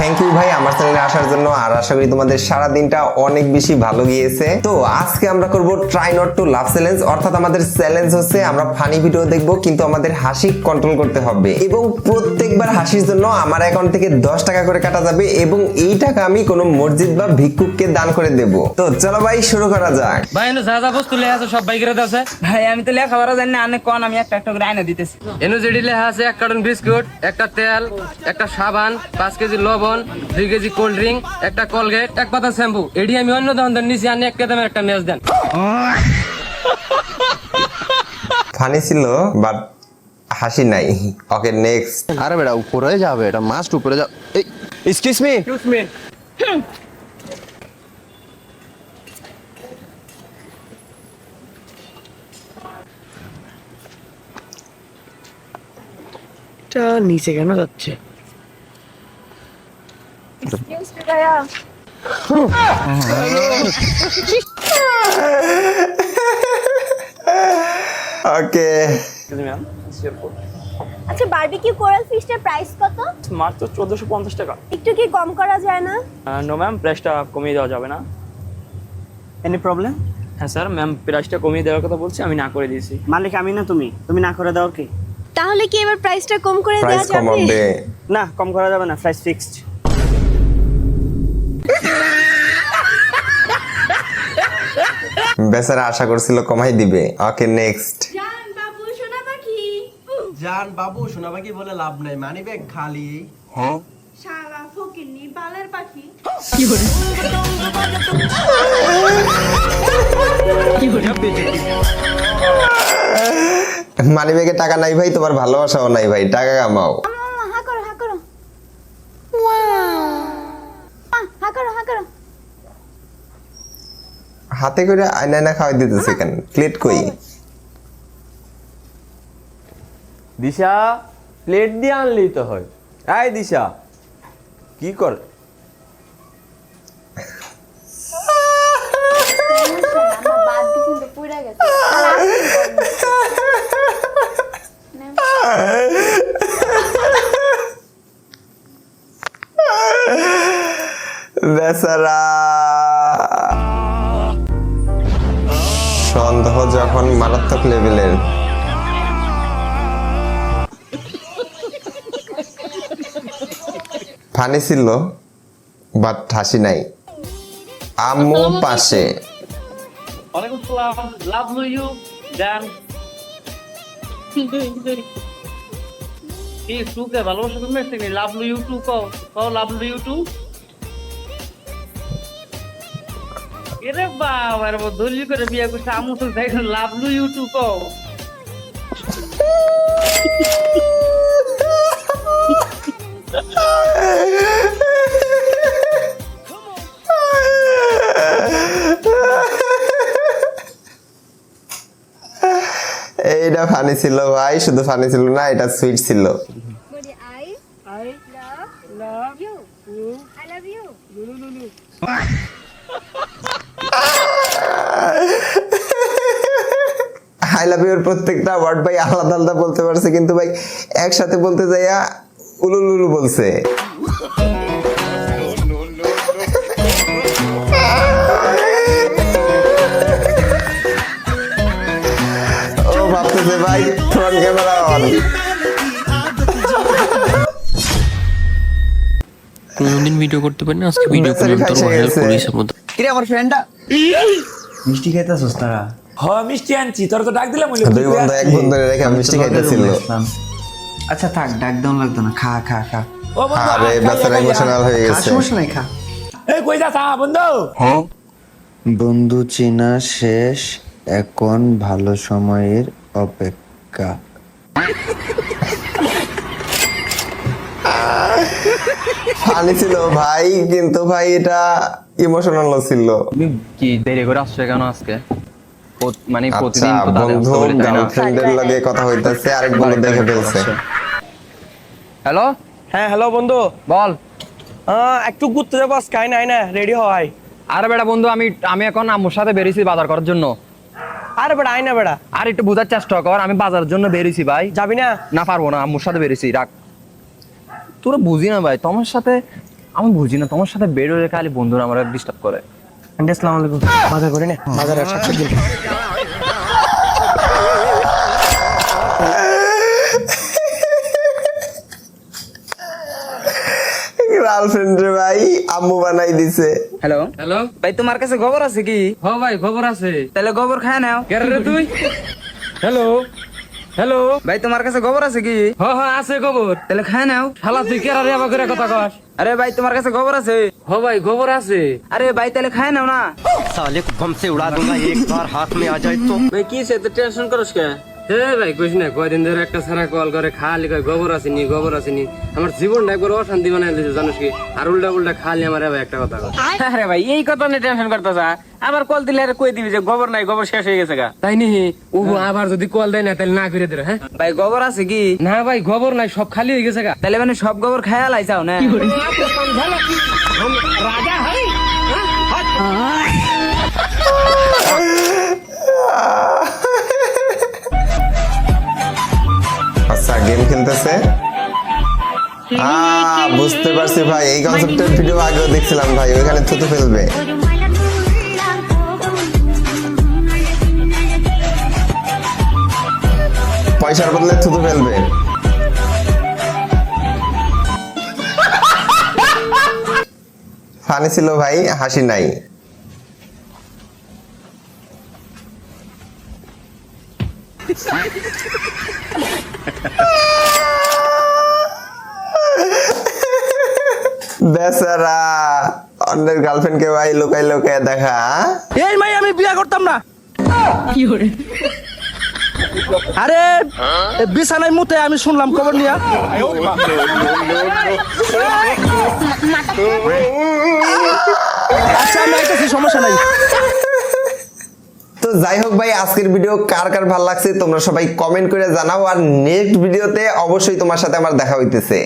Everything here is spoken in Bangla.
থ্যাংক ইউ ভাই আমার চ্যানেলে আসার জন্য। আর আশা করি তোমাদের সারা দিনটা অনেক বেশি ভালো গিয়েছে। তো আজকে আমরা করব try not to love challenge, অর্থাৎ আমাদের চ্যালেঞ্জ হচ্ছে আমরা ফানি ভিডিও দেখব কিন্তু আমাদের হাসি কন্ট্রোল করতে হবে এবং প্রত্যেকবার হাসির জন্য আমার অ্যাকাউন্ট থেকে 10 টাকা করে কাটা যাবে এবং এই টাকা আমি কোনো মসজিদ বা ভিক্ষুককে দান করে দেব। তো চলো ভাই শুরু করা যাক। ভাই এনে যা যা বস্তু লেখা আছে সব বাইকের আছে। ভাই আমি তো লেখাপড়া জানি না, অনেক কন, আমি একটা একটা করে আয়না দিতেছি। এনে যেটি লেখা আছে 1 কার্টন বিস্কুট, একটা তেল, একটা সাবান, 5 কেজি লবণ, 2 কেজি কোল্ড ড্রিঙ্ক, একটা কলগেট, এক পাতা শ্যাম্পু। এডি আমি অন্য দোকানদার নিছি, আনি এক দামের একটা ম্যাচ দেন। ফানি ছিল বাট হাসি নাই। Okay next. আরে বেটা উপরে যাবে, এটা মাস্ট উপরে যাও। এই এক্সকিউজ মি, এক্সকিউজ মি। এটা নিচে কেন যাচ্ছে? এক্সকিউজ মি ভাইয়া, ওকে আচ্ছা বারবিকিউ কোরাল ফিশটার প্রাইস কত? মাত্র 1450 টাকা। একটু কি কম করা যায় না? নো ম্যাম, প্রাইসটা কমিয়ে দেওয়া যাবে না। Any problem? হ্যাঁ স্যার, ম্যাম প্রাইসটা কমিয়ে দেওয়ার কথা বলছি, আমি না করে দিয়েছি। মালিক আমি না তুমি? তুমি না করে দাও কি? তাহলে কি এবার প্রাইসটা কম করে দেওয়া প্রাইস যাবে? কমাবে। না, কম করা যাবে না, প্রাইস ফিক্সড। বেচারা আশা করছিল কমাই দিবে। Okay next. জান বাবু সোনা পাখি, জান বাবু সোনা পাখি বলে লাভ নাই, মানি ব্যাগ খালি। শালা ফকিন্নি বালের পাখি। মানি ব্যাগে টাকা নাই ভাই, তোমার ভালোবাসাও নাই ভাই, টাকা কামাও। হা করো হা করো, হা করো হা করো। হাতে করে আয়না না খাওয়াই দিতেছে কেন? প্লেট কই? দিশা প্লেট দিয়ে আনলেই তো হয়। এই দিশা কি কর? আমার বাদ দিয়ে কিন্তু পুরা গেছে। বেচারা সন্দেহ যখন মারাত্মক লেভেলের। ফানি ছিল বাট হাসি নাই। আম্মু পাশে। ওয়ালাইকুম আসসালাম, লাভ ইউ জান। কি সুকে ভালোবাসা তুমি মেসেজ লাভ ইউ টু কও লাভ ইউ টু। এরে বাবা রে, দলি করে বিয়ে করছে আমু তো তাই লাভ ইউ টু কও। এইটা ফানি ছিল ভাই, শুধু ফানি ছিল না, এটা সুইট ছিল। বলি I love you, I love you. I love your প্রত্যেকটা ওয়ার্ড ভাই আলাদা আলাদা বলতে পারছে, কিন্তু ভাই একসাথে বলতে যাইয়া উলুলুলু বলছে। ও ভাবতেছে ভাই ফ্রন্ট ক্যামেরা অন। কোনদিন ভিডিও করতে পারি না, আজকে ভিডিও করলাম। তোর ভাইয়ের পুলিশের মতো কিরে আমার ফ্রেন্ডটা মিষ্টি খাইতেছস তারা? হ্যাঁ মিষ্টি আনছি, তোর তো ডাক দিলাম। দুই বন্ধু এক বন্ধুরে রেখে মিষ্টি খাইতেছিল। আচ্ছা থাক, ডাক দাও লাগতো না, খা খা খা। আরে বেচারা ইমোশনাল হয়ে খা, গেছে। সমস্যা নাই, খা। এই কই যাস বন্ধু? বন্ধু চেনা শেষ, এখন ভালো সময়ের অপেক্ষা। ফানি ছিল ভাই, কিন্তু ভাই এটা ইমোশনাল ছিল। তুমি কি দেরি করে আসছো কেন আজকে? মানে আচ্ছা প্রতিদিন তো তাদের বন্ধু হচ্ছে বলে, তাই না? গার্লফ্রেন্ডের লগে কথা হইতাছে, আরেক বন্ধু দেখে ফেলছে। হ্যালো, হ্যাঁ হ্যালো বন্ধু, বল। একটু ঘুরতে যাবো আজকে, আয় না রেডি হয়। আরে বেটা বন্ধু, আমি এখন আম্মুর সাথে বেরিয়েছি বাজার করার জন্য। আরে বেটা আয় না বেটা। আর একটু বোঝার চেষ্টা কর, আমি বাজারের জন্য বেরিয়েছি ভাই। যাবি না? না পারবো না, আম্মুর সাথে বেরিয়েছি, রাখ। তোরা বুঝি না ভাই, তোমার সাথে আমি বুঝি না তোমার সাথে বের হয়ে খালি বন্ধুরা আমার ডিস্টার্ব করে। আন্টি আসসালামু আলাইকুম। বাজার করে নে, বাজারে আর শাকসবজি নে। গার্লফ্রেন্ড রে ভাই আম্মু বানাই দিছে। হ্যালো হ্যালো ভাই, তোমার কাছে গোবর আছে কি? হ ভাই খবর আছে। তাহলে গোবর খায় নাও। কে রে তুই? হ্যালো হ্যালো ভাই তোমার কাছে গোবর আছে কি? হ হ আছে খবর। তাহলে খায় নাও। শালা তুই কে রে আবার করে কথা কস? আরে ভাই তোমার কাছে গোবর আছে? হ ভাই খবর আছে। আরে ভাই তাহলে খায় নাও না। ভাই কি সে টেনশন করছ কে? এ ভাই কইস না, কয়দিন ধরে একটা সারা কল করে খালি কয় গোবর আসেনি গোবর আসেনি। আমার জীবনটা একবার অশান্তি বানাই দিয়েছে জানিস কি? আর উল্টা উল্টা খালি আমার ভাই একটা কথা কয়। আরে ভাই এই কথা নিয়ে টেনশন করতেছ? আবার কল দিলে আরে কই দিবি যে গোবর নাই, গোবর শেষ হয়ে গেছে গা। তাই নি ও আবার যদি কল দেয় না তাহলে না করে দে। হ্যাঁ ভাই গোবর আছে কি? না ভাই গোবর নাই, সব খালি হয়ে গেছে গা। তাহলে মানে সব গোবর খায়া লাইছাও না? আচ্ছা গেম খেলতেছে। বুঝতে পারছি ভাই, এই কনসেপ্টের ভিডিও আগেও দেখছিলাম ভাই, ওইখানে থুতু ফেলবে। পয়সার বদলে থুতু ফেলবে। ফানি ছিল ভাই, হাসি নাই। বেচারা অন্যের গার্লফ্রেন্ডকে ভাই লুকাই লুকাই দেখা। এই মাই আমি বিয়ে করতাম না। আরে বিছানায় মুতে আমি শুনলাম খবর নিয়া। আচ্ছা আমি আইতেছি, সমস্যা নাই। তো যাই হোক ভাই, আজকের ভিডিও কার কার ভালো লাগছে তোমরা সবাই কমেন্ট করে জানাও, আর নেক্সট ভিডিওতে অবশ্যই তোমার সাথে আমার দেখা হইতেছে।